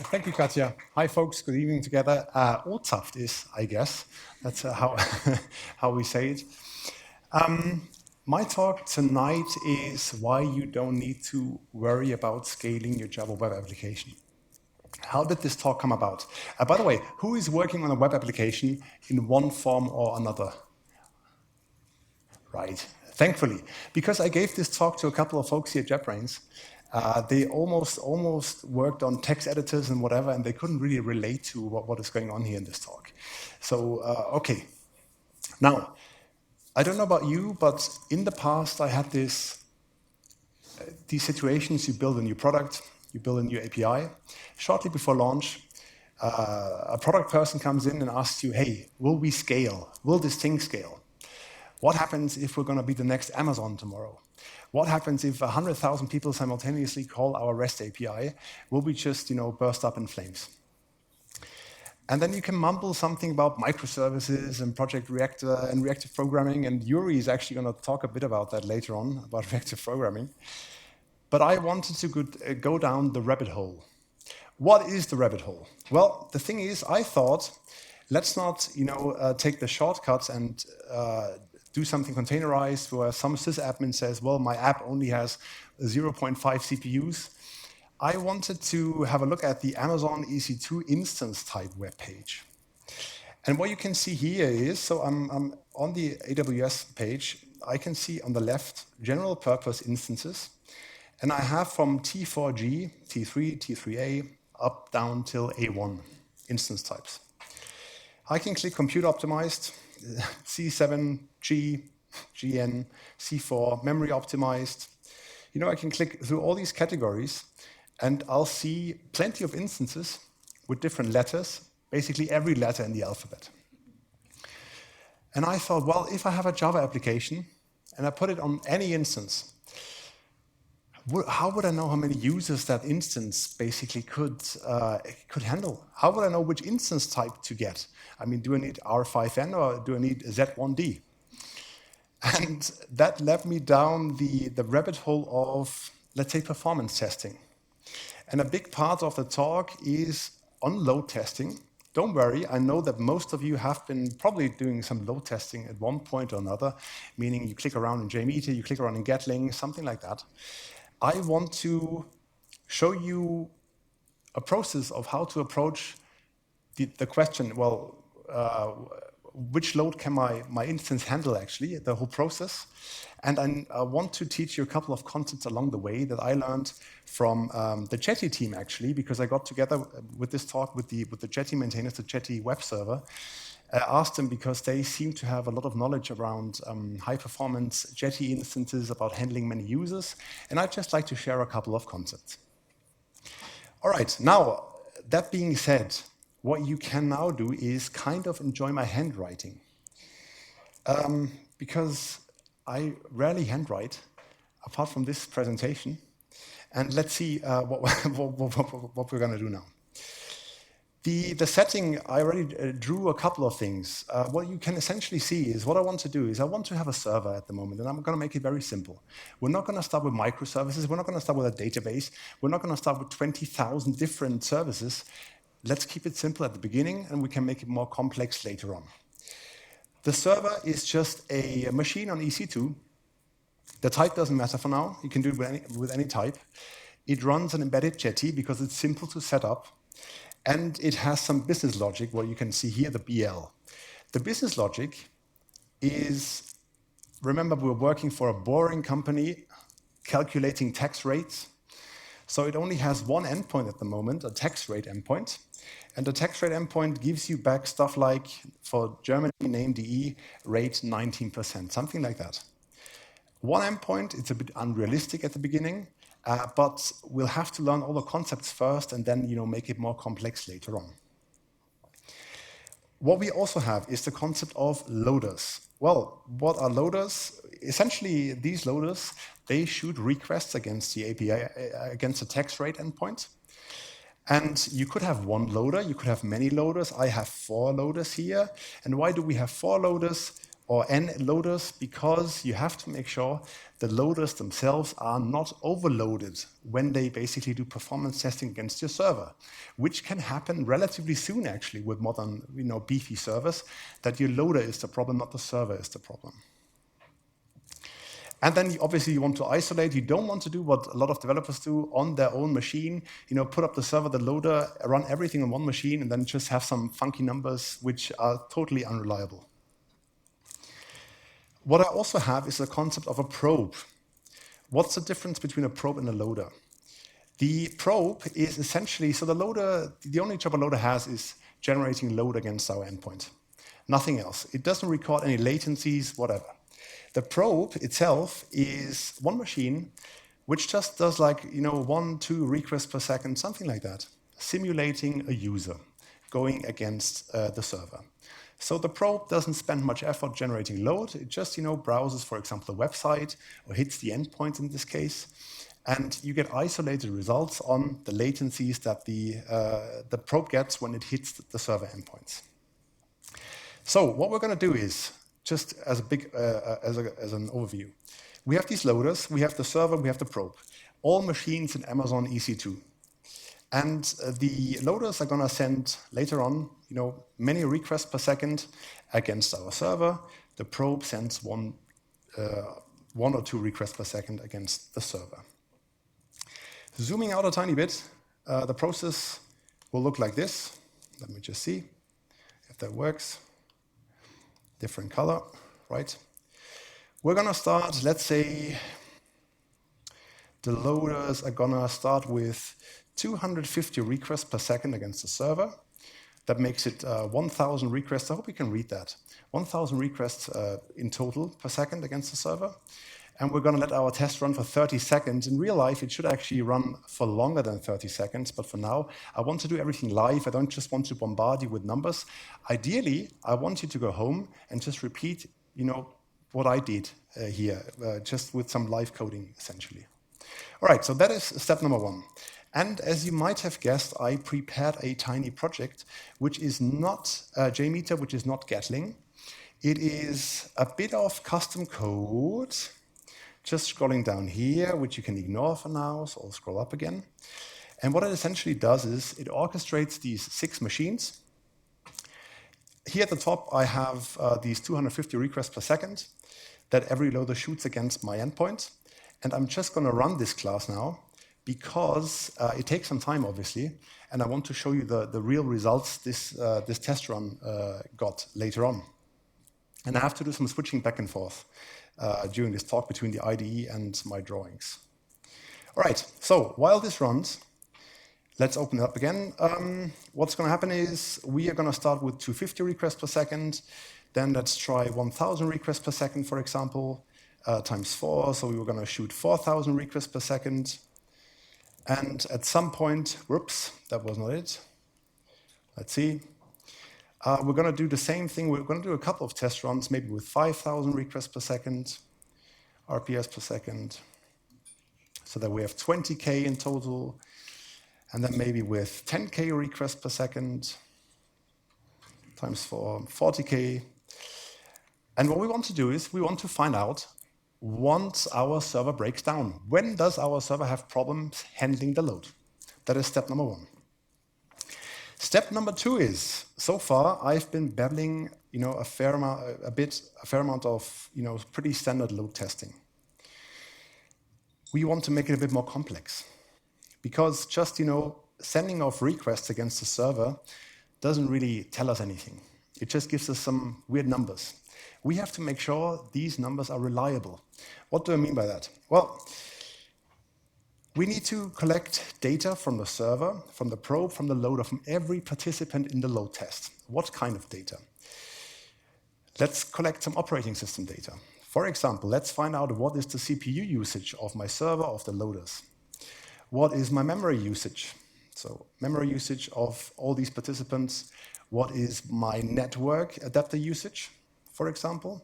Thank you, Katja. Hi, folks. Good evening together. Ortaft is, I guess. That's how, how we say it. My talk tonight is why you don't need to worry about scaling your Java web application. How did this talk come about? By the way, who is working on a web application in one form or another? Right, thankfully. Because I gave this talk to a couple of folks here at JetBrains, they almost worked on text editors and whatever, and they couldn't really relate to what is going on here in this talk. So, okay. Now, I don't know about you, but in the past I had these situations. You build a new product, you build a new API. Shortly before launch, a product person comes in and asks you, hey, will we scale? Will this thing scale? What happens if we're going to be the next Amazon tomorrow? What happens if 100,000 people simultaneously call our REST API? Will we just, burst up in flames? And then you can mumble something about microservices and Project Reactor and reactive programming, and Yuri is actually going to talk a bit about that later on, about reactive programming. But I wanted to go down the rabbit hole. What is the rabbit hole? Well, the thing is, I thought, let's not, take the shortcuts and do something containerized where some sysadmin says, well, my app only has 0.5 CPUs. I wanted to have a look at the Amazon EC2 instance type web page. And what you can see here is, so I'm on the AWS page, I can see on the left general purpose instances. And I have from T4G, T3, T3A, up down till A1 instance types. I can click compute optimized, C7, G, GN, C4, memory optimized. I can click through all these categories and I'll see plenty of instances with different letters, basically every letter in the alphabet. And I thought, well, if I have a Java application and I put it on any instance, how would I know how many users that instance basically could handle? How would I know which instance type to get? I mean, do I need R5N or do I need Z1D? And that led me down the rabbit hole of, let's say, performance testing. And a big part of the talk is on load testing. Don't worry, I know that most of you have been probably doing some load testing at one point or another, meaning you click around in JMeter, you click around in Gatling, something like that. I want to show you a process of how to approach the question, well, which load can my instance handle actually, the whole process. And I want to teach you a couple of concepts along the way that I learned from the Jetty team actually, because I got together with this talk with the Jetty maintainers, the Jetty web server. Asked them because they seem to have a lot of knowledge around high-performance Jetty instances, about handling many users, and I'd just like to share a couple of concepts. All right, now, that being said, what you can now do is kind of enjoy my handwriting. Because I rarely handwrite, apart from this presentation, and let's see what we're going to do now. The setting, I already drew a couple of things. What you can essentially see is what I want to do is I want to have a server at the moment, and I'm going to make it very simple. We're not going to start with microservices. We're not going to start with a database. We're not going to start with 20,000 different services. Let's keep it simple at the beginning, and we can make it more complex later on. The server is just a machine on EC2. The type doesn't matter for now. You can do it with any type. It runs an embedded Jetty because it's simple to set up. And it has some business logic, what you can see here, the BL. The business logic is, remember, we're working for a boring company calculating tax rates. So it only has one endpoint at the moment, a tax rate endpoint. And the tax rate endpoint gives you back stuff like, for Germany, name DE, rate 19%, something like that. One endpoint, it's a bit unrealistic at the beginning. But we'll have to learn all the concepts first and then make it more complex later on. What we also have is the concept of loaders. Well, what are loaders? Essentially, these loaders, they shoot requests against the API, against the tax rate endpoint. And you could have one loader, you could have many loaders. I have 4 loaders here. And why do we have 4 loaders? or n loaders, because you have to make sure the loaders themselves are not overloaded when they basically do performance testing against your server, which can happen relatively soon, actually, with modern, beefy servers, that your loader is the problem, not the server is the problem. And then obviously you want to isolate. You don't want to do what a lot of developers do on their own machine, put up the server, the loader, run everything on one machine, and then just have some funky numbers which are totally unreliable. What I also have is the concept of a probe. What's the difference between a probe and a loader? The probe is essentially, so the loader, the only job a loader has is generating load against our endpoint. Nothing else. It doesn't record any latencies, whatever. The probe itself is one machine which just does 1, 2 requests per second, something like that, simulating a user going against the server. So the probe doesn't spend much effort generating load. It just browses, for example, a website or hits the endpoint in this case, and you get isolated results on the latencies that the probe gets when it hits the server endpoints. So what we're going to do is, just as as an overview, we have these loaders, we have the server, we have the probe, all machines in Amazon EC2. And the loaders are going to send later on, many requests per second against our server. The probe sends one or two requests per second against the server. Zooming out a tiny bit, the process will look like this. Let me just see if that works. Different color, right? We're going to start, let's say, the loaders are going to start with 250 requests per second against the server. That makes it 1,000 requests. I hope you can read that. 1,000 requests in total per second against the server. And we're going to let our test run for 30 seconds. In real life, it should actually run for longer than 30 seconds. But for now, I want to do everything live. I don't just want to bombard you with numbers. Ideally, I want you to go home and just repeat, what I did here, just with some live coding, essentially. All right, so that is step number 1. And as you might have guessed, I prepared a tiny project, which is not JMeetup, which is not Gatling. It is a bit of custom code. Just scrolling down here, which you can ignore for now, so I'll scroll up again. And what it essentially does is it orchestrates these 6 machines. Here at the top, I have these 250 requests per second that every loader shoots against my endpoint. And I'm just going to run this class now because it takes some time, obviously, and I want to show you the real results this test run got later on. And I have to do some switching back and forth during this talk between the IDE and my drawings. All right, so while this runs, let's open it up again. What's going to happen is we are going to start with 250 requests per second. Then let's try 1,000 requests per second, for example, times 4. So we were going to shoot 4,000 requests per second. And at some point, whoops, that was not it. Let's see. We're going to do the same thing. We're going to do a couple of test runs, maybe with 5,000 requests per second, RPS per second, so that we have 20K in total. And then maybe with 10K requests per second, times 4, 40K. And what we want to do is we want to find out once our server breaks down. When does our server have problems handling the load? That is step number 1. Step number 2 is, so far I've been babbling, a fair amount of, pretty standard load testing. We want to make it a bit more complex, because just, sending off requests against the server doesn't really tell us anything. It just gives us some weird numbers. We have to make sure these numbers are reliable. What do I mean by that? Well, we need to collect data from the server, from the probe, from the loader, from every participant in the load test. What kind of data? Let's collect some operating system data. For example, let's find out what is the CPU usage of my server, of the loaders. What is my memory usage? So memory usage of all these participants. What is my network adapter usage, for example?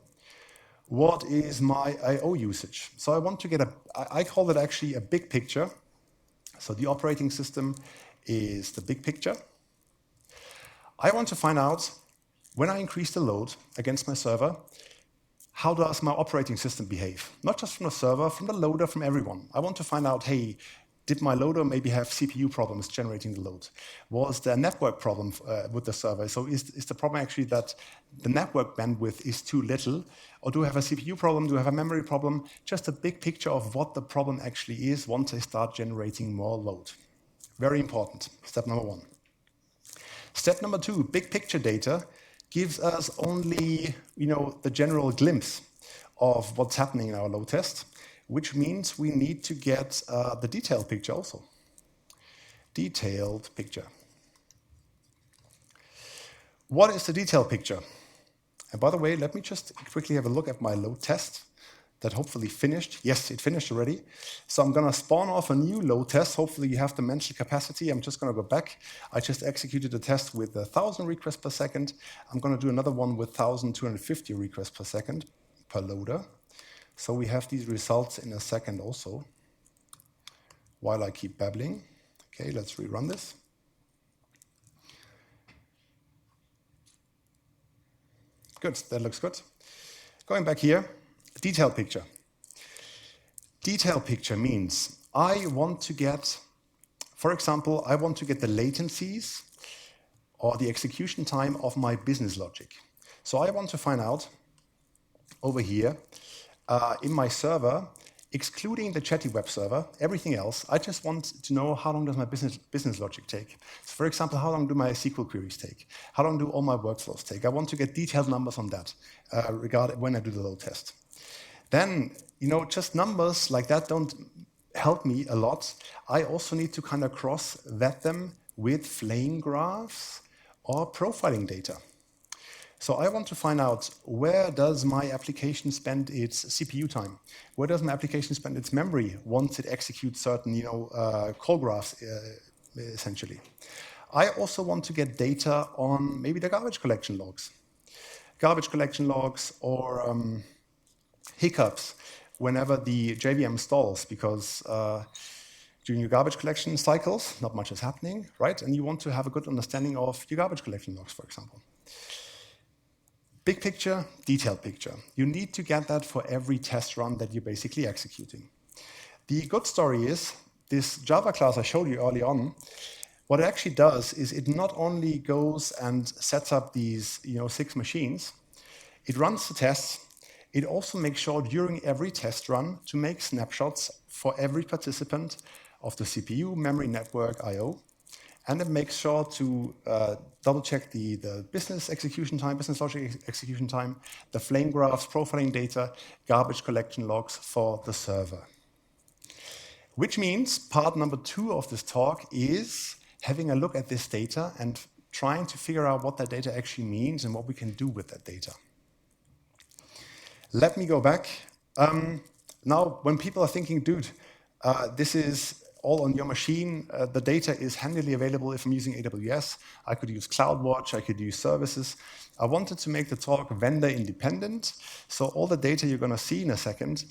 What is my I/O usage? So I want to get I call it actually a big picture. So the operating system is the big picture. I want to find out when I increase the load against my server, how does my operating system behave? Not just from the server, from the loader, from everyone. I want to find out, hey, did my loader maybe have CPU problems generating the load? Was there a network problem with the server? So is the problem actually that the network bandwidth is too little? Or do I have a CPU problem? Do I have a memory problem? Just a big picture of what the problem actually is once I start generating more load. Very important, step number one. Step number two, big picture data gives us only the general glimpse of what's happening in our load test, which means we need to get the detailed picture also. Detailed picture. What is the detailed picture? And by the way, let me just quickly have a look at my load test that hopefully finished. Yes, it finished already. So I'm going to spawn off a new load test. Hopefully you have the mentioned capacity. I'm just going to go back. I just executed a test with 1,000 requests per second. I'm going to do another one with 1,250 requests per second per loader. So we have these results in a second also, while I keep babbling. Okay, let's rerun this. Good, that looks good. Going back here, detailed picture. Detailed picture means I want to get, for example, I want to get the latencies or the execution time of my business logic. So I want to find out over here in my server, excluding the chatty web server, everything else, I just want to know how long does my business logic take. So for example, how long do my SQL queries take? How long do all my workflows take? I want to get detailed numbers on that regarding when I do the load test. Then, just numbers like that don't help me a lot. I also need to kind of cross-vet them with flame graphs or profiling data. So I want to find out, where does my application spend its CPU time? Where does my application spend its memory once it executes certain call graphs, essentially? I also want to get data on maybe the garbage collection logs. Garbage collection logs or hiccups whenever the JVM stalls, because during your garbage collection cycles, not much is happening, right? And you want to have a good understanding of your garbage collection logs, for example. Big picture, detailed picture. You need to get that for every test run that you're basically executing. The good story is, this Java class I showed you early on, what it actually does is it not only goes and sets up these 6 machines, it runs the tests, it also makes sure during every test run to make snapshots for every participant of the CPU, memory, network, I/O, and it makes sure to double check the business execution time, business logic execution time, the flame graphs, profiling data, garbage collection logs for the server. Which means part number 2 of this talk is having a look at this data and trying to figure out what that data actually means and what we can do with that data. Let me go back. Now, when people are thinking, dude, this is all on your machine, the data is handily available if I'm using AWS. I could use CloudWatch, I could use services. I wanted to make the talk vendor independent. So all the data you're going to see in a second,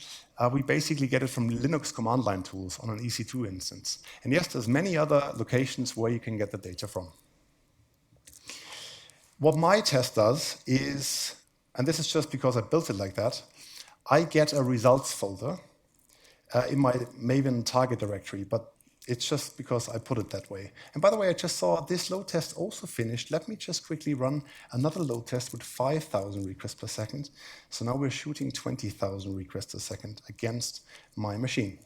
we basically get it from Linux command line tools on an EC2 instance. And yes, there's many other locations where you can get the data from. What my test does is, and this is just because I built it like that, I get a results folder in my Maven target directory, but it's just because I put it that way. And by the way, I just saw this load test also finished. Let me just quickly run another load test with 5,000 requests per second. So now we're shooting 20,000 requests a second against my machine.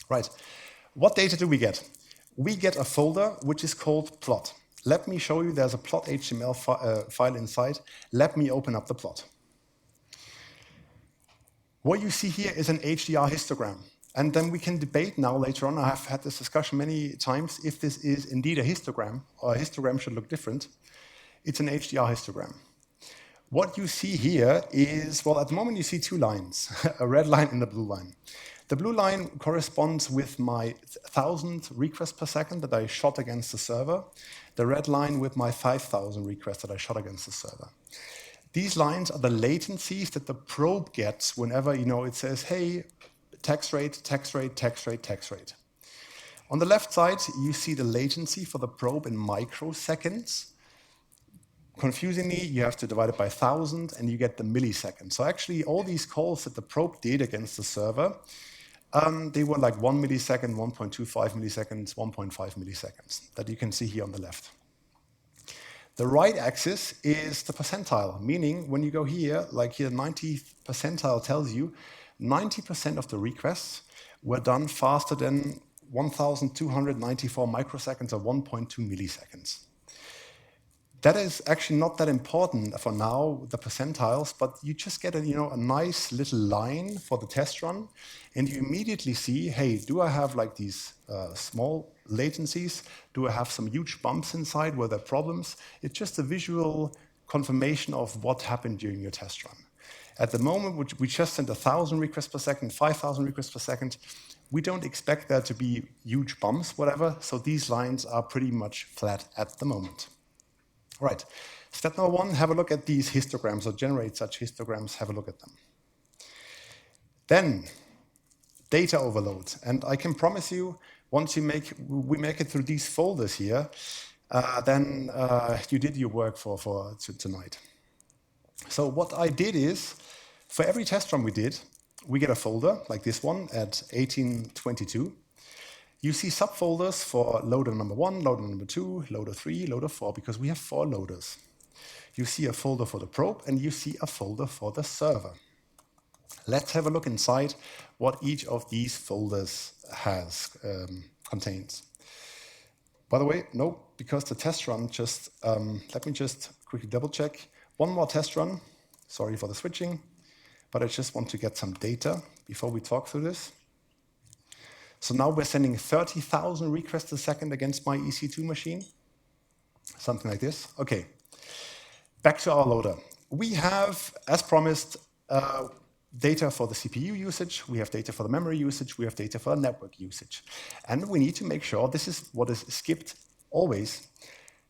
Right, what data do we get? We get a folder which is called plot. Let me show you, there's a plot HTML file inside. Let me open up the plot. What you see here is an HDR histogram. And then we can debate now later on, I have had this discussion many times, if this is indeed a histogram, or a histogram should look different. It's an HDR histogram. What you see here is, well, at the moment you see 2 lines, a red line and a blue line. The blue line corresponds with my 1,000 requests per second that I shot against the server. The red line with my 5,000 requests that I shot against the server. These lines are the latencies that the probe gets whenever it says, hey, text rate, text rate, text rate, text rate. On the left side, you see the latency for the probe in microseconds. Confusingly, you have to divide it by 1,000 and you get the millisecond. So actually all these calls that the probe did against the server, they were like 1 millisecond, 1.25 milliseconds, 1.5 milliseconds that you can see here on the left. The right axis is the percentile, meaning when you go here, like here 90th percentile tells you 90% of the requests were done faster than 1,294 microseconds or 1.2 milliseconds. That is actually not that important for now, the percentiles, but you just get a nice little line for the test run, and you immediately see, hey, do I have like these small latencies? Do I have some huge bumps inside? Were there problems? It's just a visual confirmation of what happened during your test run. At the moment, we just sent 1,000 requests per second, 5,000 requests per second. We don't expect there to be huge bumps, whatever, so these lines are pretty much flat at the moment. All right, step number 1, have a look at these histograms, or generate such histograms, have a look at them. Then, data overload. And I can promise you, once we make it through these folders here, then you did your work for tonight. So what I did is, for every test run we did, we get a folder, like this one, at 1822. You see subfolders for loader number 1, loader number 2, loader 3, loader 4, because we have 4 loaders. You see a folder for the probe, and you see a folder for the server. Let's have a look inside what each of these folders contains. By the way, no, because the test run just, let me just quickly double check. One more test run, sorry for the switching, but I just want to get some data before we talk through this. So now we're sending 30,000 requests a second against my EC2 machine. Something like this. Okay, back to our loader. We have, as promised, data for the CPU usage, we have data for the memory usage, we have data for the network usage. And we need to make sure, this is what is skipped always,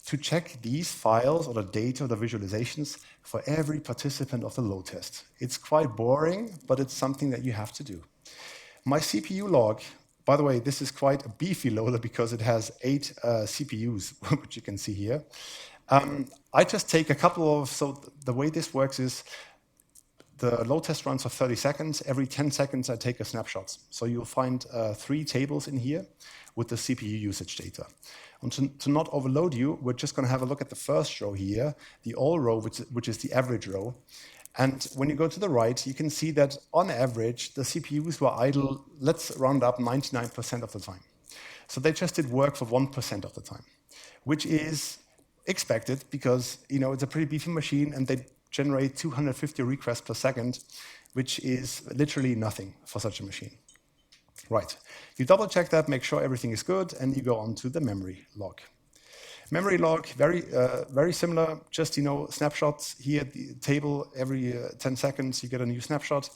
to check these files or the data or the visualizations for every participant of the load test. It's quite boring, but it's something that you have to do. My CPU log, by the way, this is quite a beefy loader because it has 8 CPUs, which you can see here. I just take a couple of, so the way this works is the load test runs for 30 seconds. Every 10 seconds, I take a snapshot. So you'll find 3 tables in here with the CPU usage data. And to not overload you, we're just going to have a look at the first row here, the all row, which is the average row. And when you go to the right, you can see that on average, the CPUs were idle, let's round up 99% of the time. So they just did work for 1% of the time, which is expected because it's a pretty beefy machine and they generate 250 requests per second, which is literally nothing for such a machine. Right, you double check that, make sure everything is good, and you go on to the memory log. Memory log, very similar, just snapshots here at the table. Every 10 seconds you get a new snapshot.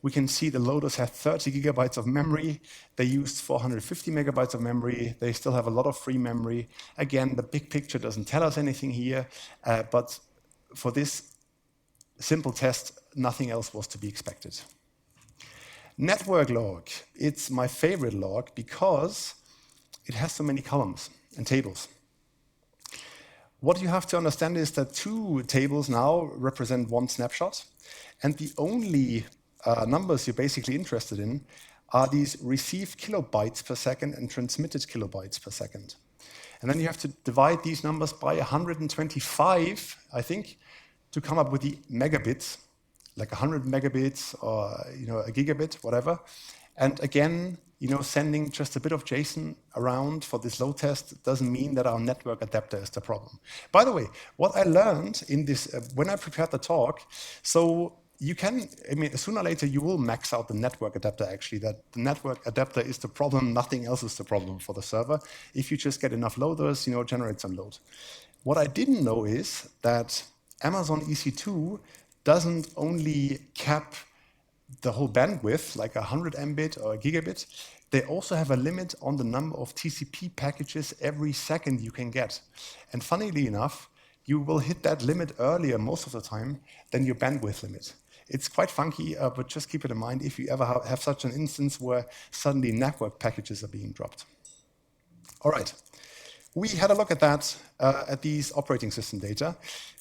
We can see the loaders have 30 gigabytes of memory. They used 450 megabytes of memory. They still have a lot of free memory. Again, the big picture doesn't tell us anything here, but for this simple test, nothing else was to be expected. Network log, it's my favorite log because it has so many columns and tables. What you have to understand is that 2 tables now represent 1 snapshot, and the only numbers you're basically interested in are these received kilobytes per second and transmitted kilobytes per second. And then you have to divide these numbers by 125, I think, to come up with the megabits, like 100 megabits or a gigabit, whatever. And again, sending just a bit of JSON around for this load test doesn't mean that our network adapter is the problem. By the way, what I learned in this, when I prepared the talk, so you can, sooner or later you will max out the network adapter actually, that the network adapter is the problem, nothing else is the problem for the server. If you just get enough loaders, generate some load. What I didn't know is that Amazon EC2 doesn't only cap the whole bandwidth, like 100 Mbit or a gigabit. They also have a limit on the number of TCP packages every second you can get. And funnily enough, you will hit that limit earlier most of the time than your bandwidth limit. It's quite funky, but just keep it in mind if you ever have such an instance where suddenly network packages are being dropped. All right, we had a look at that, at these operating system data.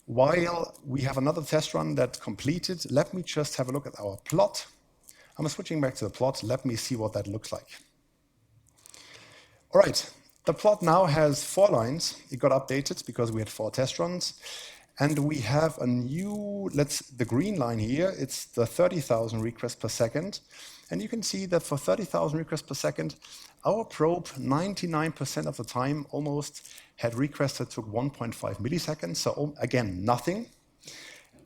While we have another test run that completed, let me just have a look at our plot. I'm switching back to the plot. Let me see what that looks like. All right, the plot now has 4 lines. It got updated because we had 4 test runs. And we have a new, the green line here, it's the 30,000 requests per second. And you can see that for 30,000 requests per second, our probe, 99% of the time, almost had requests that took 1.5 milliseconds. So again, nothing.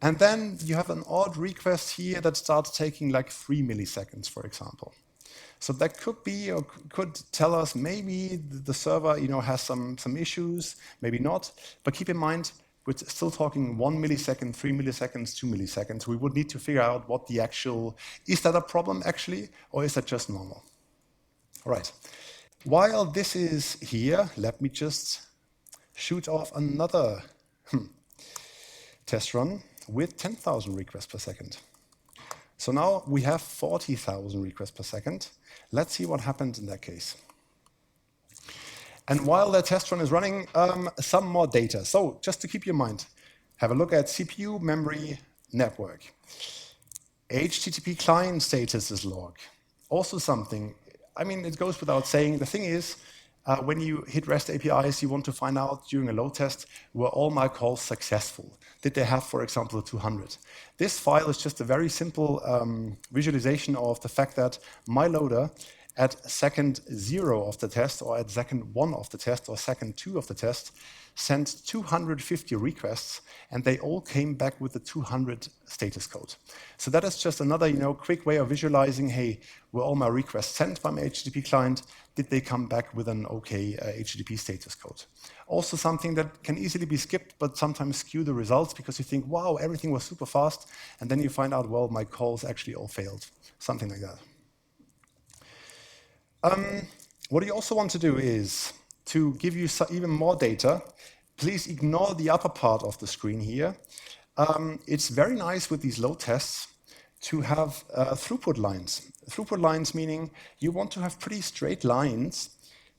And then you have an odd request here that starts taking like 3 milliseconds, for example. So that could be, or could tell us maybe the server, has some issues, maybe not. But keep in mind, we're still talking 1 millisecond, 3 milliseconds, 2 milliseconds. We would need to figure out what the actual, is that a problem actually, or is that just normal? All right. While this is here, let me just shoot off another test run with 10,000 requests per second. So now we have 40,000 requests per second. Let's see what happens in that case. And while the test run is running, some more data. So just to keep your mind, have a look at CPU, memory, network. HTTP client status is log. Also something, it goes without saying. The thing is, when you hit REST APIs, you want to find out during a load test, were all my calls successful? Did they have, for example, 200? This file is just a very simple visualization of the fact that my loader at second 0 of the test, or at second 1 of the test, or second 2 of the test, sent 250 requests, and they all came back with the 200 status code. So that is just another, quick way of visualizing, hey, were all my requests sent by my HTTP client? Did they come back with an okay HTTP status code? Also something that can easily be skipped, but sometimes skew the results because you think, wow, everything was super fast, and then you find out, well, my calls actually all failed. Something like that. What you also want to do is to give you even more data. Please ignore the upper part of the screen here. It's very nice with these load tests to have throughput lines. Throughput lines meaning you want to have pretty straight lines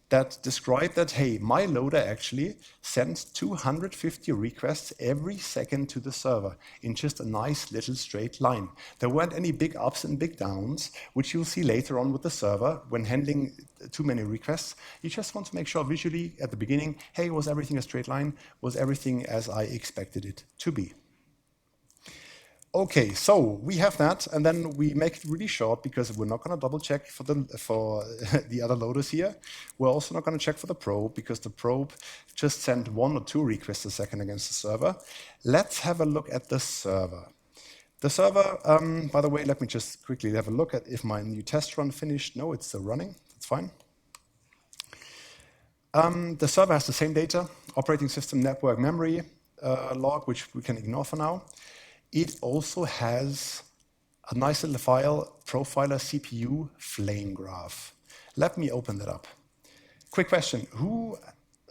that describe that, hey, my loader actually sends 250 requests every second to the server in just a nice little straight line. There weren't any big ups and big downs, which you'll see later on with the server when handling too many requests. You just want to make sure visually at the beginning, hey, was everything a straight line? Was everything as I expected it to be? Okay, so we have that, and then we make it really short because we're not going to double check for the other loaders here. We're also not going to check for the probe because the probe just sent 1 or 2 requests a second against the server. Let's have a look at the server. The server, by the way, let me just quickly have a look at if my new test run finished. No, it's still running. That's fine. The server has the same data, operating system, network, memory log, which we can ignore for now. It also has a nice little file, profiler CPU flame graph. Let me open that up. Quick question, who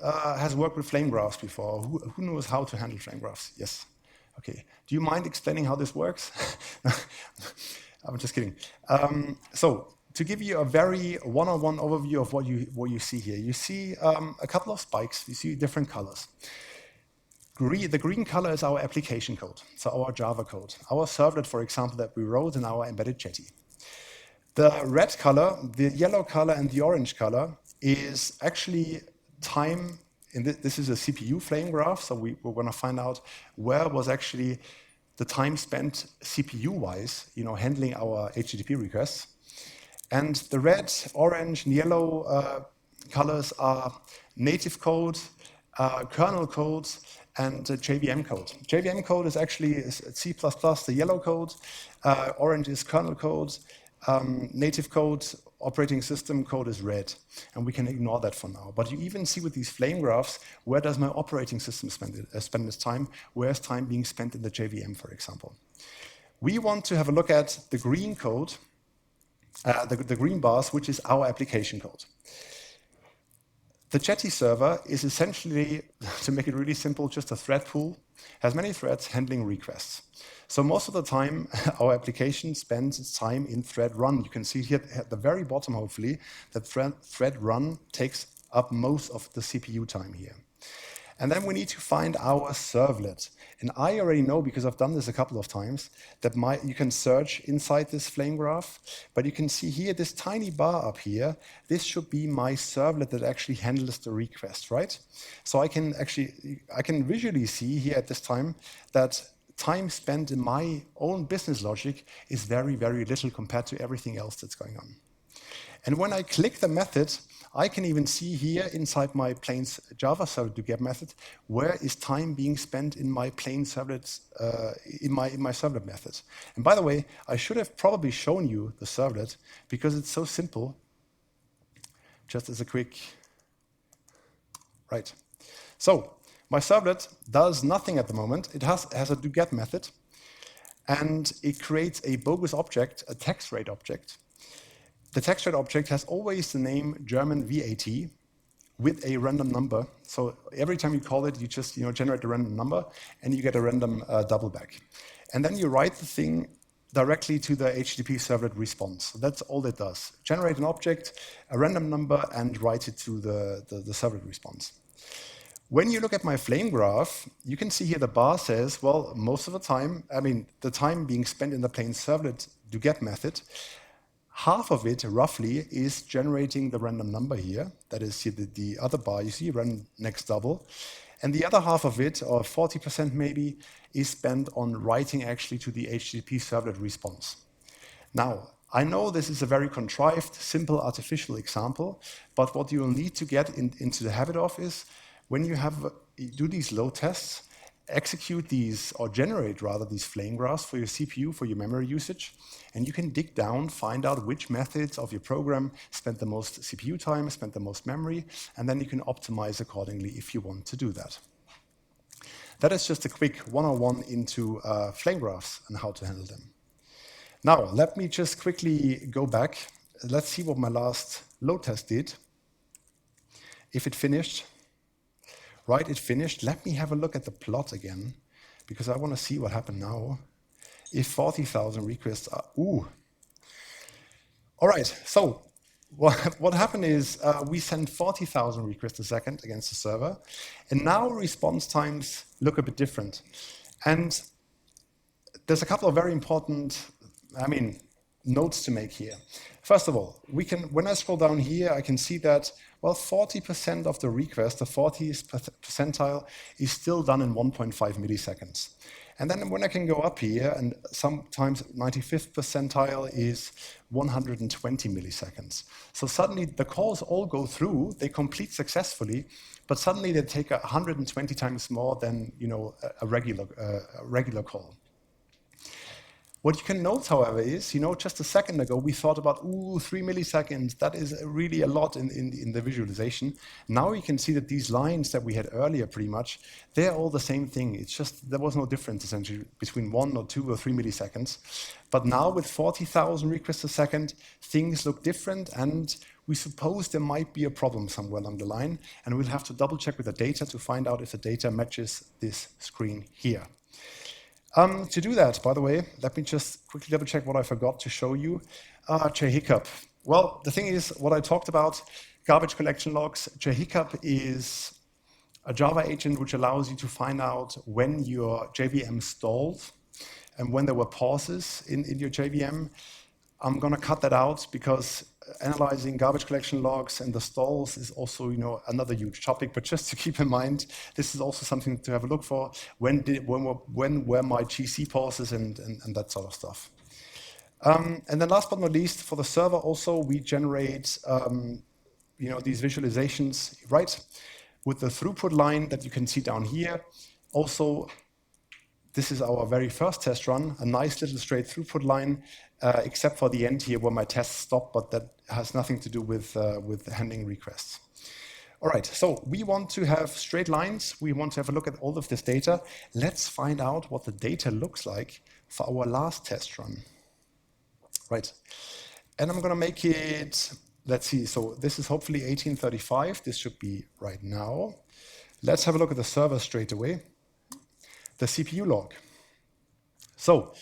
has worked with flame graphs before? Who knows how to handle flame graphs? Yes. Okay. Do you mind explaining how this works? I'm just kidding. So to give you a very one-on-one overview of what you see here, you see a couple of spikes. You see different colors. The green color is our application code, so our Java code, our servlet, for example, that we wrote in our embedded Jetty. The red color, the yellow color, and the orange color is actually time. This is a CPU flame graph, so we're going to find out where was actually the time spent CPU-wise, handling our HTTP requests. And the red, orange, and yellow colors are native code, kernel code, and JVM code. JVM code is actually C++, the yellow code. Orange is kernel code. Native code, operating system code is red. And we can ignore that for now. But you even see with these flame graphs, where does my operating system spend its time? Where's time being spent in the JVM, for example? We want to have a look at the green code, the green bars, which is our application code. The Jetty server is essentially, to make it really simple, just a thread pool, has many threads handling requests. So most of the time, our application spends its time in thread run. You can see here at the very bottom, hopefully, that thread run takes up most of the CPU time here. And then we need to find our servlet. And I already know, because I've done this a couple of times, that you can search inside this flame graph, but you can see here this tiny bar up here. This should be my servlet that actually handles the request, right? So I can visually see here at this time that time spent in my own business logic is very, very little compared to everything else that's going on. And when I click the method, I can even see here inside my plain Java servlet to get method, where is time being spent in my plain servlets, in my servlet method. And by the way, I should have probably shown you the servlet because it's so simple. Just as a quick, right. So my servlet does nothing at the moment. It has a doGet method, and it creates a bogus object, a text rate object. The text rate object has always the name German VAT with a random number. So every time you call it, you just generate a random number, and you get a random double back. And then you write the thing directly to the HTTP servlet response. So that's all it does. Generate an object, a random number, and write it to the servlet response. When you look at my flame graph, you can see here the bar says, well, most of the time, the time being spent in the plain servlet doGet method, half of it, roughly, is generating the random number here. That is here the other bar you see, run next double. And the other half of it, or 40% maybe, is spent on writing actually to the HTTP servlet response. Now, I know this is a very contrived, simple, artificial example, but what you will need to get into the habit of is, when you do these load tests, execute these, or generate rather, these flame graphs for your CPU, for your memory usage, and you can dig down, find out which methods of your program spent the most CPU time, spent the most memory, and then you can optimize accordingly if you want to do that. That is just a quick 101 into flame graphs and how to handle them. Now, let me just quickly go back. Let's see what my last load test did. If it finished. Right, it finished. Let me have a look at the plot again, because I want to see what happened now. If 40,000 requests are, ooh. All right, so what happened is we sent 40,000 requests a second against the server, and now response times look a bit different. And there's a couple of very important, notes to make here. First of all, when I scroll down here, I can see that, well, 40% of the request, the 40th percentile, is still done in 1.5 milliseconds. And then when I can go up here, and sometimes 95th percentile is 120 milliseconds. So suddenly the calls all go through, they complete successfully, but suddenly they take 120 times more than a regular call. What you can note, however, is, just a second ago, we thought about, 3 milliseconds, that is really a lot in the visualization. Now you can see that these lines that we had earlier, pretty much, they're all the same thing. It's just, there was no difference, essentially, between 1 or 2 or 3 milliseconds. But now with 40,000 requests a second, things look different, and we suppose there might be a problem somewhere along the line, and we'll have to double check with the data to find out if the data matches this screen here. To do that, by the way, let me just quickly double check what I forgot to show you. JHiccup. Well, the thing is, what I talked about, garbage collection logs. JHiccup is a Java agent which allows you to find out when your JVM stalled and when there were pauses in your JVM. I'm going to cut that out because analyzing garbage collection logs and the stalls is also, another huge topic. But just to keep in mind, this is also something to have a look for. When were my GC pauses and that sort of stuff. And then last but not least, for the server also, we generate these visualizations, right, with the throughput line that you can see down here. Also, this is our very first test run, a nice little straight throughput line, except for the end here where my tests stop, but that has nothing to do with handling requests. All right, so we want to have straight lines. We want to have a look at all of this data. Let's find out what the data looks like for our last test run. Right, and I'm going to make it, let's see, so this is hopefully 1835. This should be right now. Let's have a look at the server straight away. The CPU log. So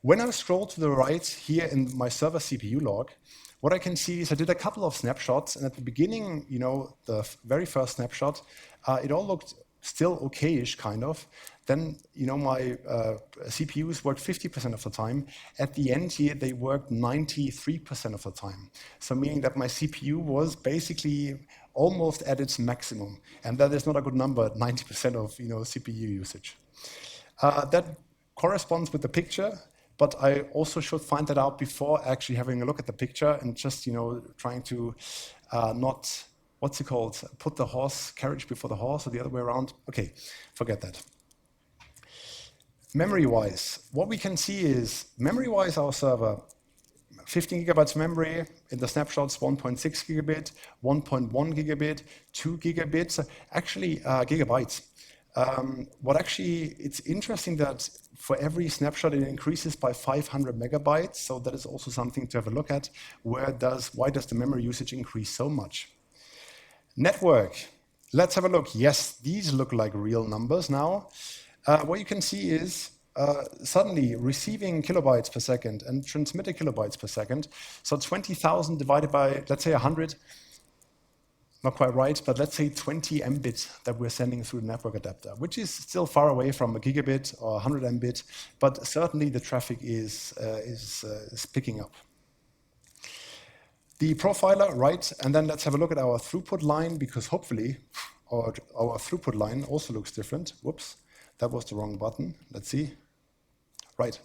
when I scroll to the right here in my server CPU log, what I can see is I did a couple of snapshots, and at the beginning, the very first snapshot, it all looked still okay-ish, kind of. Then, my CPUs worked 50% of the time. At the end here, they worked 93% of the time. So meaning that my CPU was basically almost at its maximum. And that is not a good number at 90% of CPU usage. That corresponds with the picture, but I also should find that out before actually having a look at the picture and just trying to not, what's it called, put the carriage before the horse, or the other way around. Okay, forget that. Memory-wise, what we can see is, memory-wise, our server, 15 gigabytes memory, in the snapshots, 1.6 gigabit, 1.1 gigabit, 2 gigabits, actually gigabytes. It's interesting that for every snapshot, it increases by 500 megabytes, so that is also something to have a look at. Why does the memory usage increase so much? Network, let's have a look. Yes, these look like real numbers now. What you can see is suddenly receiving kilobytes per second and transmitting kilobytes per second. So 20,000 divided by, let's say 100, not quite right, but let's say 20 mbit that we're sending through the network adapter, which is still far away from a gigabit or 100 mbit, but certainly the traffic is picking up. The profiler, right, and then let's have a look at our throughput line, because hopefully our throughput line also looks different. Whoops. That was the wrong button. Let's see. Right.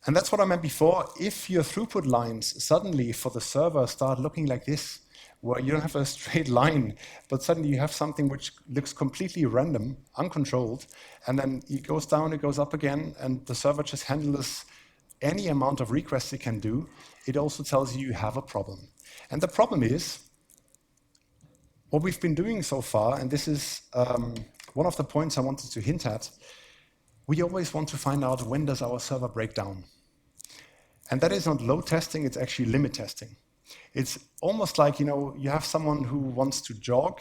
And that's what I meant before. If your throughput lines suddenly for the server start looking like this, where you don't have a straight line, but suddenly you have something which looks completely random, uncontrolled, and then it goes down, it goes up again, and the server just handles any amount of requests it can do, it also tells you have a problem. And the problem is, what we've been doing so far, and this is one of the points I wanted to hint at, we always want to find out when does our server break down. And that is not load testing, it's actually limit testing. It's almost like, you have someone who wants to jog,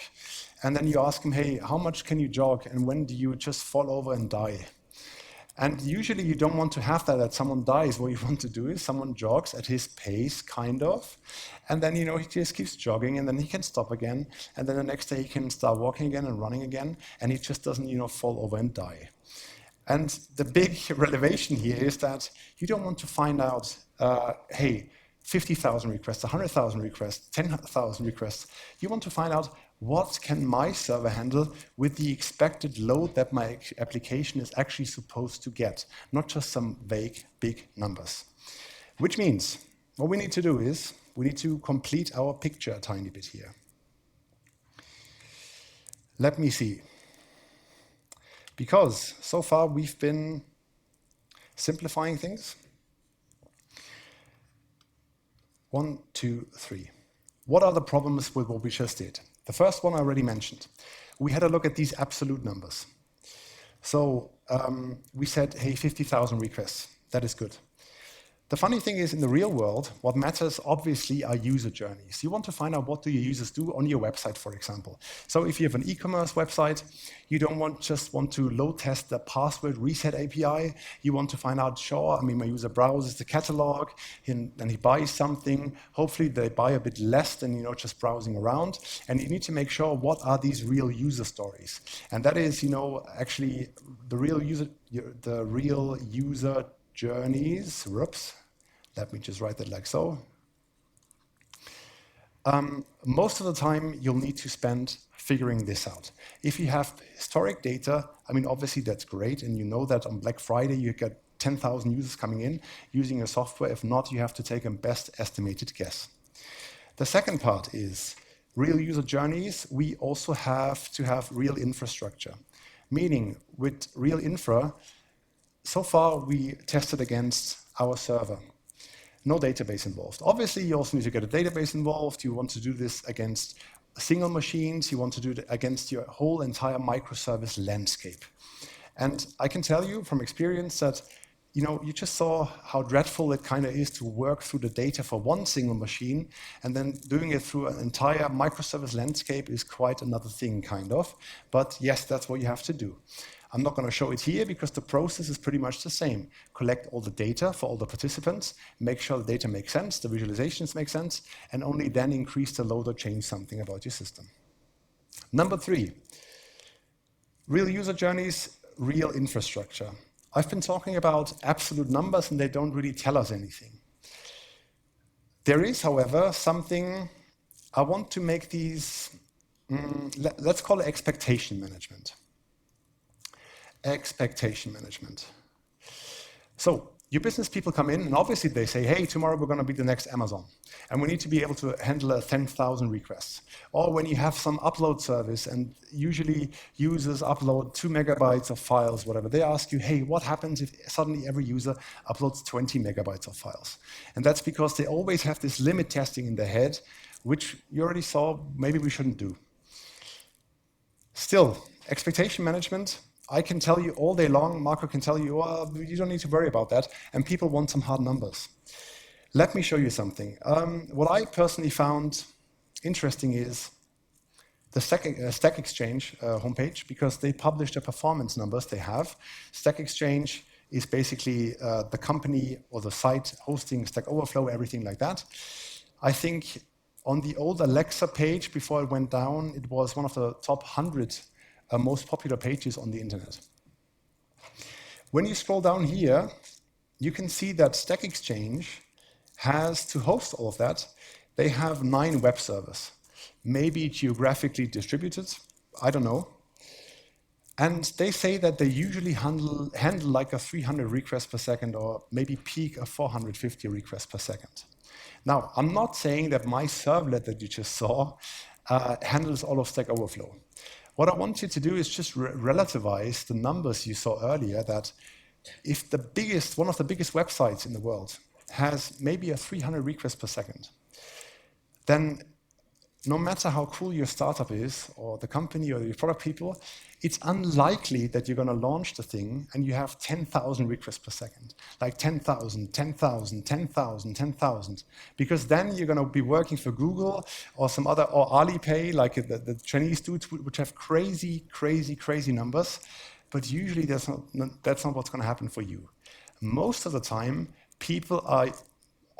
and then you ask him, hey, how much can you jog, and when do you just fall over and die? And usually you don't want to have that someone dies. What you want to do is someone jogs at his pace, kind of, and then he just keeps jogging, and then he can stop again, and then the next day he can start walking again and running again, and he just doesn't fall over and die. And the big revelation here is that you don't want to find out, hey, 50,000 requests, 100,000 requests, 10,000 requests. You want to find out, what can my server handle with the expected load that my application is actually supposed to get, not just some vague big numbers. Which means what we need to do is we need to complete our picture a tiny bit here. Let me see. Because so far we've been simplifying things. 1, 2, 3. What are the problems with what we just did? The first one I already mentioned. We had a look at these absolute numbers. So we said, hey, 50,000 requests. That is good. The funny thing is, in the real world, what matters obviously are user journeys. You want to find out what do your users do on your website, for example. So if you have an e-commerce website, you don't just want to load test the password reset API. You want to find out, sure, my user browses the catalog, and then he buys something. Hopefully they buy a bit less than just browsing around. And you need to make sure what are these real user stories. And that is, actually the real user journeys. Whoops. Let me just write that like so. Most of the time, you'll need to spend figuring this out. If you have historic data, obviously that's great, and you know that on Black Friday you get 10,000 users coming in using your software. If not, you have to take a best estimated guess. The second part is real user journeys. We also have to have real infrastructure, meaning with real infra, so far we tested against our server. No database involved. Obviously, you also need to get a database involved. You want to do this against single machines. You want to do it against your whole entire microservice landscape. And I can tell you from experience that, you just saw how dreadful it kind of is to work through the data for one single machine, and then doing it through an entire microservice landscape is quite another thing, kind of. But yes, that's what you have to do. I'm not going to show it here because the process is pretty much the same. Collect all the data for all the participants, make sure the data makes sense, the visualizations make sense, and only then increase the load or change something about your system. Number 3, real user journeys, real infrastructure. I've been talking about absolute numbers and they don't really tell us anything. There is, however, something I want to make these, let's call it expectation management. Expectation management. So your business people come in and obviously they say, hey, tomorrow we're going to be the next Amazon. And we need to be able to handle 10,000 requests. Or when you have some upload service and usually users upload 2 megabytes of files, whatever, they ask you, hey, what happens if suddenly every user uploads 20 megabytes of files? And that's because they always have this limit testing in their head, which you already saw maybe we shouldn't do. Still, expectation management, I can tell you all day long, Marco can tell you, well, you don't need to worry about that, and people want some hard numbers. Let me show you something. What I personally found interesting is the Stack Exchange homepage, because they publish the performance numbers they have. Stack Exchange is basically the company or the site hosting Stack Overflow, everything like that. I think on the old Alexa page, before it went down, it was one of the top 100 most popular pages on the internet. When you scroll down here, you can see that Stack Exchange has, to host all of that, they have 9 web servers, maybe geographically distributed, I don't know. And they say that they usually handle like a 300 requests per second or maybe peak of 450 requests per second. Now, I'm not saying that my servlet that you just saw handles all of Stack Overflow. What I want you to do is just relativize the numbers you saw earlier, that if one of the biggest websites in the world has maybe a 300 requests per second, then no matter how cool your startup is, or the company, or your product people, it's unlikely that you're going to launch the thing and you have 10,000 requests per second. Like 10,000, 10,000, 10,000, 10,000. Because then you're going to be working for Google or some other, or Alipay, like the Chinese dudes, which have crazy, crazy, crazy numbers. But usually that's not what's going to happen for you. Most of the time, people are,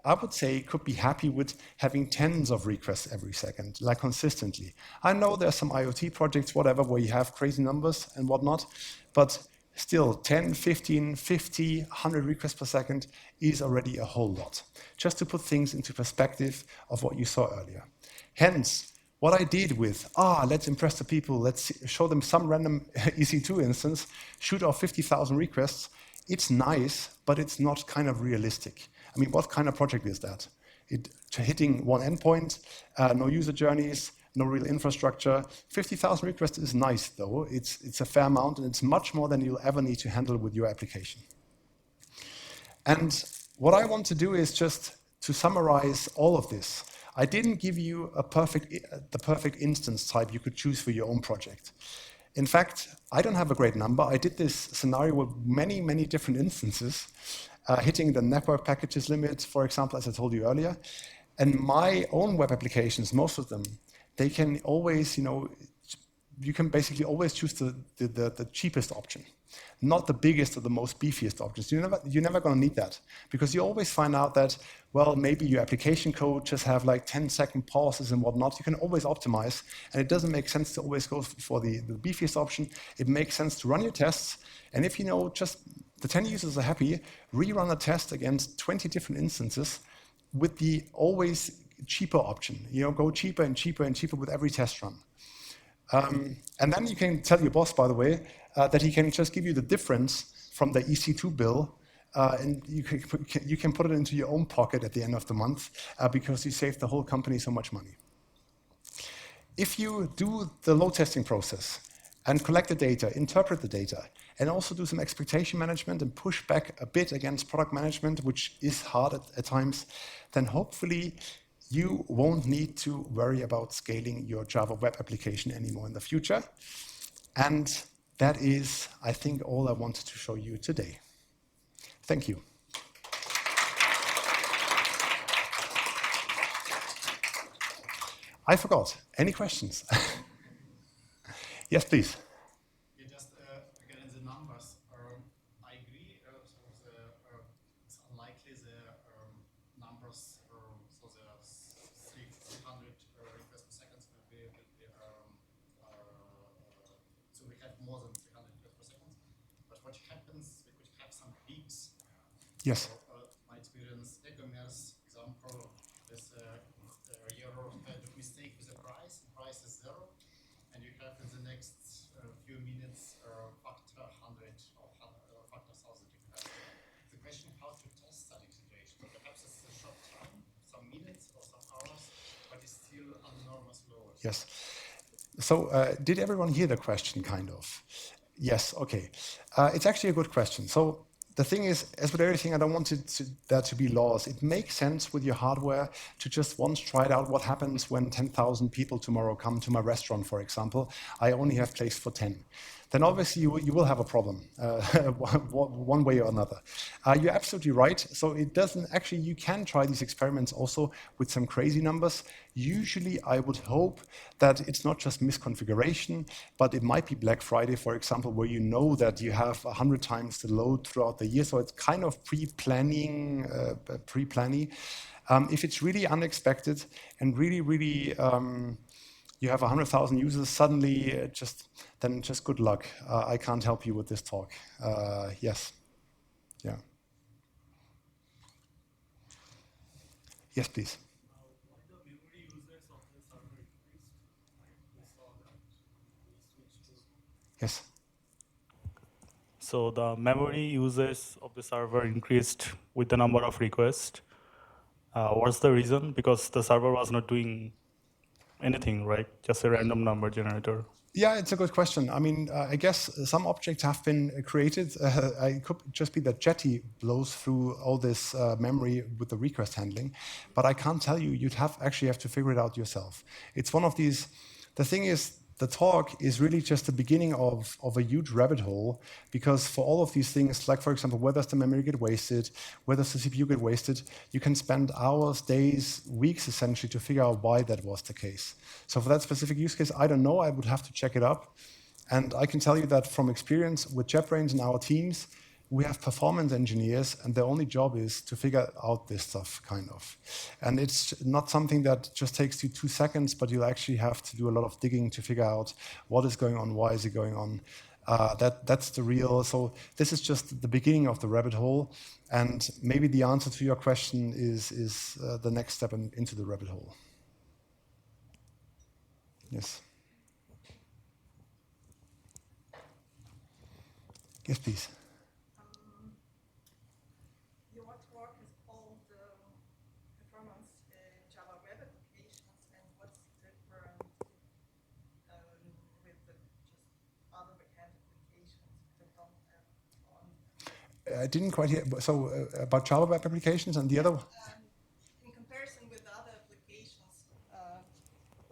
I would say, could be happy with having tens of requests every second, like consistently. I know there's some IoT projects, whatever, where you have crazy numbers and whatnot, but still 10, 15, 50, 100 requests per second is already a whole lot. Just to put things into perspective of what you saw earlier. Hence, what I did with, let's impress the people, let's show them some random EC2 instance, shoot off 50,000 requests, it's nice, but it's not kind of realistic. I mean, what kind of project is that? Hitting one endpoint, no user journeys, no real infrastructure. 50,000 requests is nice, though. It's a fair amount, and it's much more than you'll ever need to handle with your application. And what I want to do is just to summarize all of this. I didn't give you the perfect instance type you could choose for your own project. In fact, I don't have a great number. I did this scenario with many, many different instances, hitting the network packages limit, for example, as I told you earlier. And my own web applications, most of them, they can always, you can basically always choose the cheapest option, not the biggest or the most beefiest options. You're never going to need that, because you always find out that, well, maybe your application code just have like 10-second pauses and whatnot. You can always optimize, and it doesn't make sense to always go for the beefiest option. It makes sense to run your tests, and if just the 10 users are happy, rerun a test against 20 different instances with the always cheaper option. Go cheaper and cheaper and cheaper with every test run. And then you can tell your boss, by the way, that he can just give you the difference from the EC2 bill, and you can put it into your own pocket at the end of the month because you saved the whole company so much money. If you do the load testing process and collect the data, interpret the data, and also do some expectation management and push back a bit against product management, which is hard at times, then hopefully you won't need to worry about scaling your Java web application anymore in the future. And that is, I think, all I wanted to show you today. Thank you. I forgot. Any questions? Yes, please. Yeah, just again, in the more than 300 requests per second. But what happens, we could have some peaks. Yes. So, my experience, e-commerce example, there's a error kind of mistake with the price is 0, and you have in the next few minutes factor 100 or factor 1000 requests. The question how to test such a situation. So perhaps it's a short time, some minutes or some hours, but it's still enormous load. Yes. So did everyone hear the question, kind of? Yes, okay. It's actually a good question. So the thing is, as with everything, I don't want there to be laws. It makes sense with your hardware to just once try it out what happens when 10,000 people tomorrow come to my restaurant, for example. I only have place for 10. Then obviously you will have a problem one way or another. You're absolutely right. So it doesn't actually, you can try these experiments also with some crazy numbers. Usually I would hope that it's not just misconfiguration, but it might be Black Friday, for example, where you know that you have 100 times the load throughout the year. So it's kind of pre-planning. If it's really unexpected and really you have 100,000 users suddenly, just good luck. I can't help you with this talk. Yes. Yeah. Yes, please. Why the memory users of the server increased? Like we saw that we switched to. Yes. So the memory users of the server increased with the number of requests. What's the reason? Because the server was not doing anything, right? Just a random number generator. Yeah, it's a good question. I mean, I guess some objects have been created. It could just be that Jetty blows through all this memory with the request handling, but I can't tell you. You'd actually have to figure it out yourself. It's one of these. The thing is, the talk is really just the beginning of a huge rabbit hole, because for all of these things, like for example, where does the memory get wasted, where does the CPU get wasted, you can spend hours, days, weeks essentially to figure out why that was the case. So for that specific use case, I don't know, I would have to check it up. And I can tell you that from experience with JetBrains and our teams, we have performance engineers, and their only job is to figure out this stuff, kind of. And it's not something that just takes you 2 seconds, but you'll actually have to do a lot of digging to figure out what is going on, why is it going on. That's the real. So this is just the beginning of the rabbit hole, and maybe the answer to your question is the next step into the rabbit hole. Yes. Yes, please. Your talk is called Performance Java Web Applications, and what's different with the just other backend applications that don't have on? I didn't quite hear. So about Java web applications and the other. In comparison with other applications,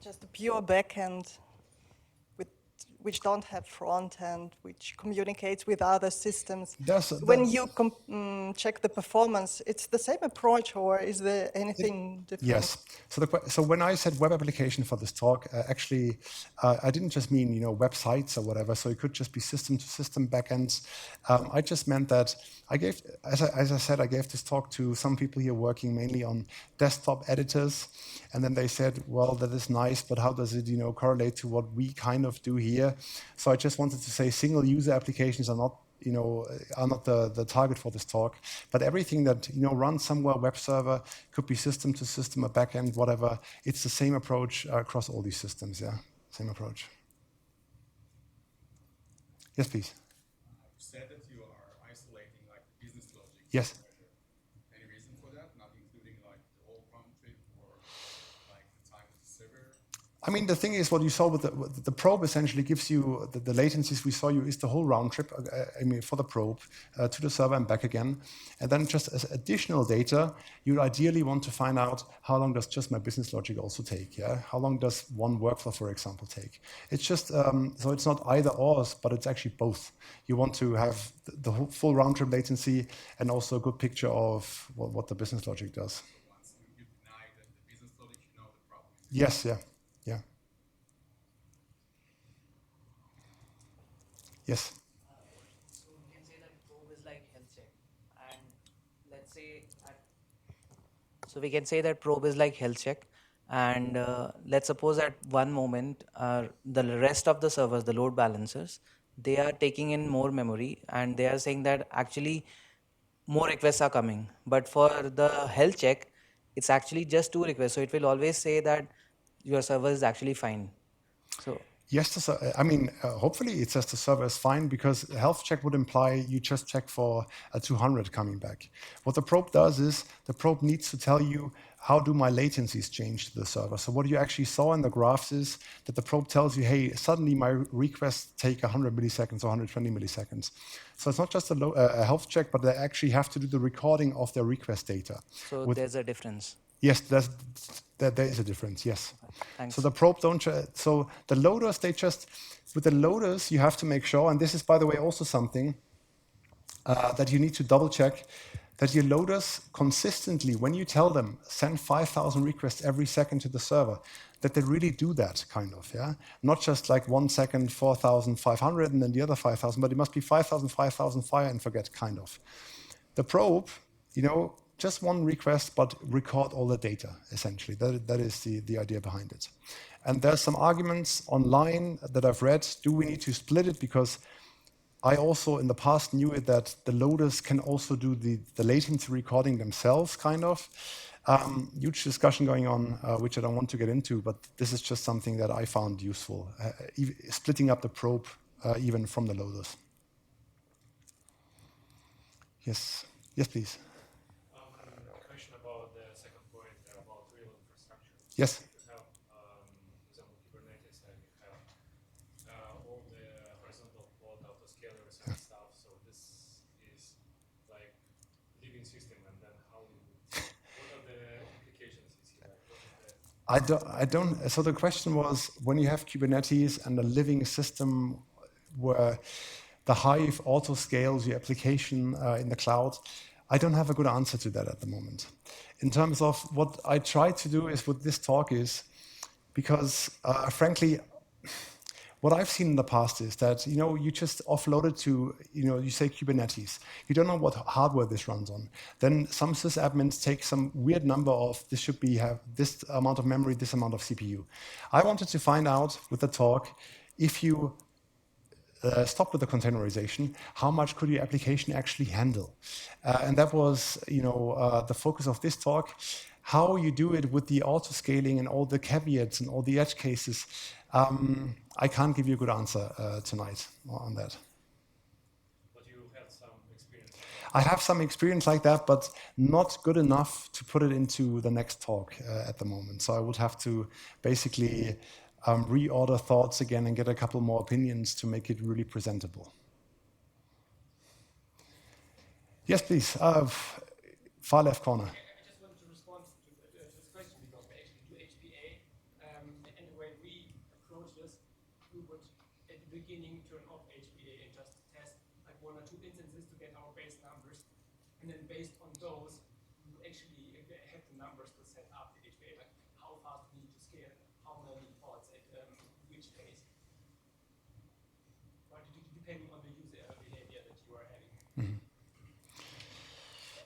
just a pure backend which don't have front end, which communicates with other systems. When you check the performance, it's the same approach, or is there anything different? Yes. So when I said web application for this talk, actually, I didn't just mean websites or whatever. So it could just be system-to-system backends. I just meant that I gave, as I said, I gave this talk to some people here working mainly on desktop editors, and then they said, well, that is nice, but how does it correlate to what we kind of do here? So I just wanted to say single user applications are not the target for this talk, but everything that runs somewhere, web server, could be system to system, a backend, whatever. It's the same approach across all these systems. Yeah, same approach. Yes, please. You said that you are isolating like the business logic. Yes. Any reason for that? Not including like the whole round trip or like the time of the server? I mean, the thing is, what you saw with the probe essentially gives you the latencies we saw you is the whole round trip. I mean, for the probe to the server and back again, and then just as additional data, you ideally want to find out how long does just my business logic also take. Yeah, how long does one workflow, for example, take? It's just so it's not either or, but it's actually both. You want to have the whole full round trip latency and also a good picture of what the business logic does. Once you deny that the business logic, you know the problem is. Yes. Yeah. Yeah. Yes. So we can say that probe is like health check, and let's say probe is like health check, and let's suppose at one moment the rest of the servers, the load balancers, they are taking in more memory, and they are saying that actually more requests are coming. But for the health check, it's actually just 2 requests. So it will always say that your server is actually fine. So Yes, I mean, hopefully it says the server is fine, because a health check would imply you just check for a 200 coming back. What the probe does is the probe needs to tell you, how do my latencies change to the server? So what you actually saw in the graphs is that the probe tells you, hey, suddenly my requests take 100 milliseconds or 120 milliseconds. So it's not just a health check, but they actually have to do the recording of their request data. so there's a difference. Yes, there is a difference, yes. Thanks. So the probe so the loaders, with the loaders, you have to make sure, and this is, by the way, also something that you need to double check, that your loaders consistently, when you tell them, send 5,000 requests every second to the server, that they really do that, kind of, yeah? Not just like 1 second, 4,500, and then the other 5,000, but it must be 5,000, 5,000, fire and forget, kind of. The probe, just one request, but record all the data, essentially. That is the idea behind it. And there's some arguments online that I've read. Do we need to split it? Because I also, in the past, knew it that the loaders can also do the latency recording themselves, kind of. Huge discussion going on, which I don't want to get into, but this is just something that I found useful, splitting up the probe even from the loaders. Yes, please. A question about the second point about real infrastructure. Yes. If you have, for example, Kubernetes, and you have all the horizontal pod autoscalers and stuff, so this is like living system, and then what are the implications? I don't. So the question was, when you have Kubernetes and a living system where the Hive auto-scales your application in the cloud, I don't have a good answer to that at the moment. In terms of what I try to do is with this talk is, because frankly, what I've seen in the past is that, you just offload it to, you say Kubernetes. You don't know what hardware this runs on. Then some sysadmins take some weird number of, this should have this amount of memory, this amount of CPU. I wanted to find out with the talk, if you stop with the containerization, how much could your application actually handle? And that was, the focus of this talk. How you do it with the auto-scaling and all the caveats and all the edge cases, I can't give you a good answer tonight on that. But you have some experience. I have some experience like that, but not good enough to put it into the next talk at the moment. So I would have to basically reorder thoughts again and get a couple more opinions to make it really presentable. Yes, please. Far left corner. I just wanted to respond to this question, because we actually do HPA, and the way we approach this, we would at the beginning turn off HPA and just test like 1 or 2 instances to get our base numbers, and then based on those, we would actually have the numbers to set up the HPA, like how fast we need to scale, how many pods at which phase, but depending on the user behavior that you are having. Mm-hmm.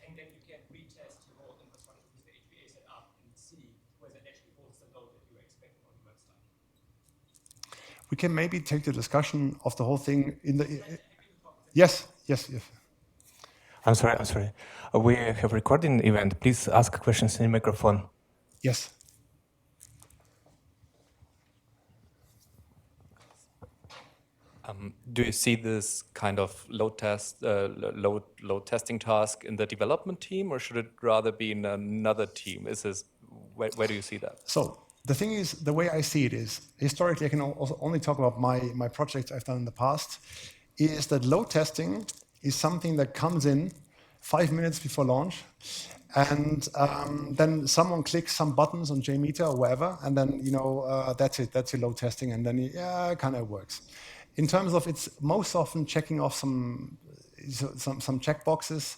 And then you can retest your whole infrastructure with the HPA set up and see whether it actually holds the load that you are expecting on the website. We can maybe take the discussion of the whole thing in the... Yes. I'm sorry. We have recording event. Please ask questions in the microphone. Yes. Do you see this kind of load testing task in the development team, or should it rather be in another team? Where do you see that? So the thing is, the way I see it is, historically, I can also only talk about my projects I've done in the past, is that load testing is something that comes in 5 minutes before launch, and then someone clicks some buttons on JMeter or wherever, and then that's it. That's your load testing, and then it kind of works. In terms of, it's most often checking off some checkboxes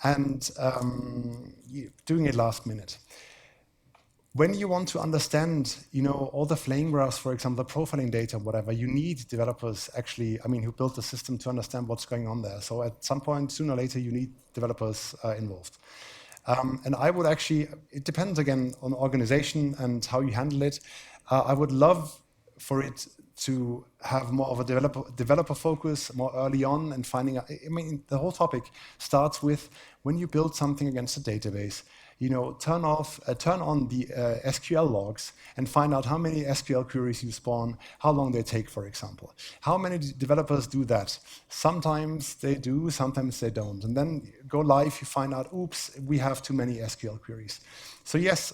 and doing it last minute. When you want to understand, all the flame graphs, for example, the profiling data, whatever, you need developers actually, who built the system to understand what's going on there. So at some point, sooner or later, you need developers involved. And I would actually, it depends again on organization and how you handle it. I would love for it to have more of a developer focus more early on and finding out. I mean, the whole topic starts with when you build something against a database, turn on the SQL logs and find out how many SQL queries you spawn, how long they take, for example. How many developers do that? Sometimes they do, sometimes they don't. And then go live, you find out, oops, we have too many SQL queries. So yes,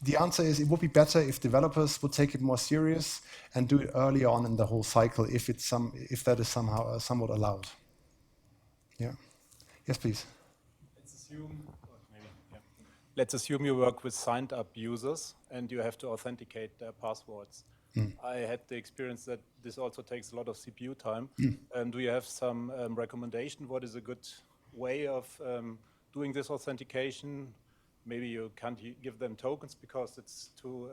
the answer is it would be better if developers would take it more serious and do it early on in the whole cycle if that is somehow somewhat allowed. Yeah. Yes, please. Let's assume you work with signed up users and you have to authenticate their passwords. I had the experience that this also takes a lot of CPU time. Do you have some recommendation? What is a good way of doing this authentication? Maybe you can't give them tokens because it's too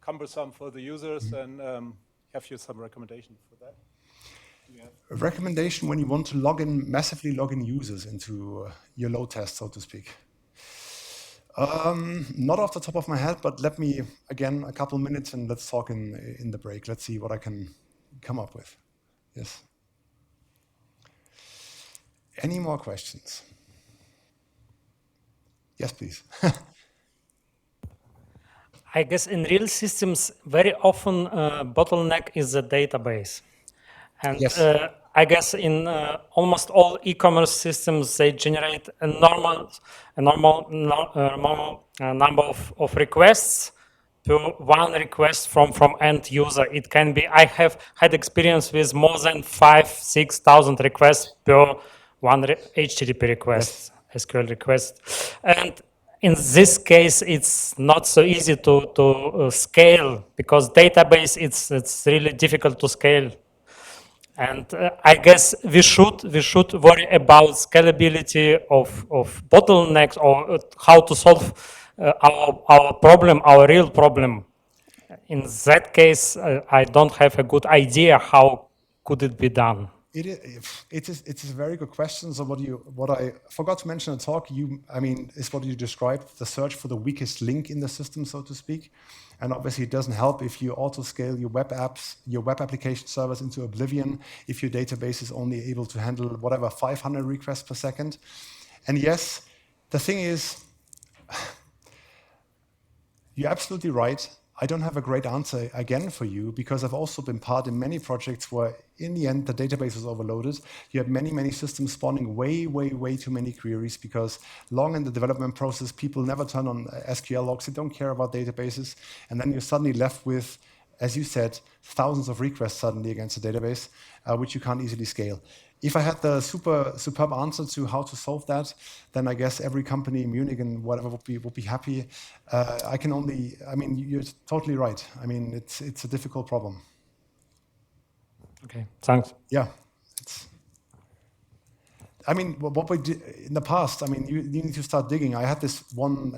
cumbersome for the users. And have you some recommendation for that? A recommendation when you want to massively log in users into your load test, so to speak. Not off the top of my head, but let me, again, a couple minutes and let's talk in the break. Let's see what I can come up with. Yes. Any more questions? Yes, please. I guess in real systems, very often bottleneck is the database. And Yes. I guess in almost all e-commerce systems, they generate a normal number of requests to one request from end user. It can be, I have had experience with more than 5,000-6,000 requests per one HTTP request, yes. SQL request. And in this case, it's not so easy to scale because database, it's really difficult to scale. And I guess we should worry about scalability of bottlenecks or how to solve our problem, our real problem. In that case, I don't have a good idea how could it be done. It's a very good question. So what I forgot to mention in the talk, is what you described, the search for the weakest link in the system, so to speak. And obviously it doesn't help if you auto-scale your web apps, your web application servers into oblivion, if your database is only able to handle whatever, 500 requests per second. And yes, the thing is, you're absolutely right. I don't have a great answer again for you because I've also been part in many projects where in the end the database was overloaded. You had many systems spawning way too many queries because long in the development process, people never turn on SQL logs. They don't care about databases. And then you're suddenly left with, as you said, thousands of requests suddenly against a database, which you can't easily scale. If I had the superb answer to how to solve that, then I guess every company in Munich and whatever would be happy. You're totally right. I mean, it's a difficult problem. Okay, thanks. Yeah. What we did in the past, you need to start digging. I had this one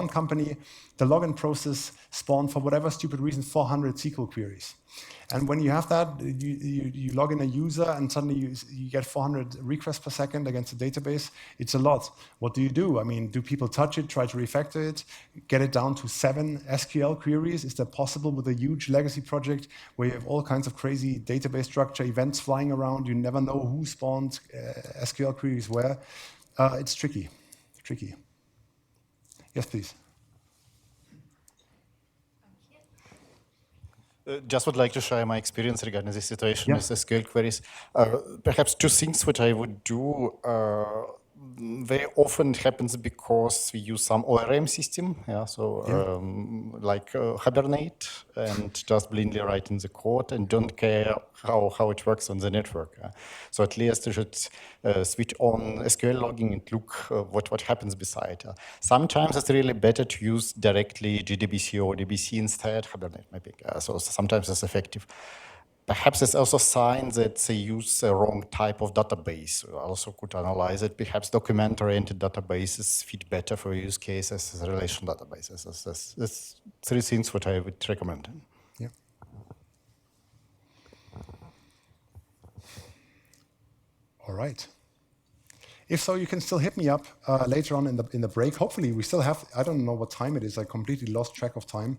company, the login process spawned for whatever stupid reason 400 SQL queries. And when you have that, you log in a user and suddenly you get 400 requests per second against a database. It's a lot. What do you do? Do people touch it, try to refactor it, get it down to 7 SQL queries? Is that possible with a huge legacy project where you have all kinds of crazy database structure events flying around? You never know who spawned SQL queries where. It's tricky. Yes, please. Just would like to share my experience regarding this situation with SQL queries. Perhaps two things which I would do. Very often it happens because we use some ORM system, like Hibernate, and just blindly write in the code and don't care how it works on the network. So at least you should switch on SQL logging and look what happens beside. Sometimes it's really better to use directly JDBC or DBC instead, Hibernate maybe. So sometimes it's effective. Perhaps it's also a sign that they use the wrong type of database. We also could analyze it. Perhaps document-oriented databases fit better for use cases as relational databases. That's 3 things what I would recommend. Yeah. All right. If so, you can still hit me up later on in the break. Hopefully, we still have, I don't know what time it is. I completely lost track of time.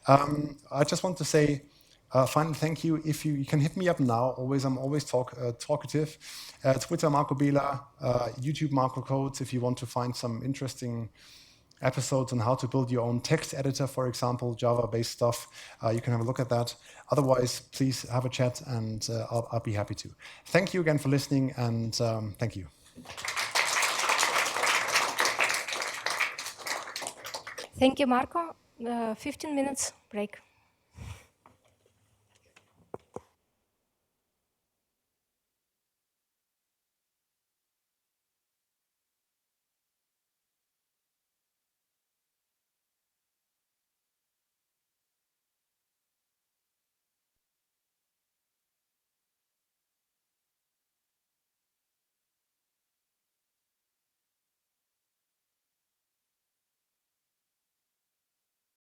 I just want to say, final thank you. If you can hit me up now, I'm always talkative. Twitter, Marco Bela, YouTube, Marco Codes, if you want to find some interesting episodes on how to build your own text editor, for example, Java-based stuff. You can have a look at that. Otherwise, please have a chat, and I'll be happy to. Thank you again for listening, and thank you. Thank you, Marco. 15 minutes break.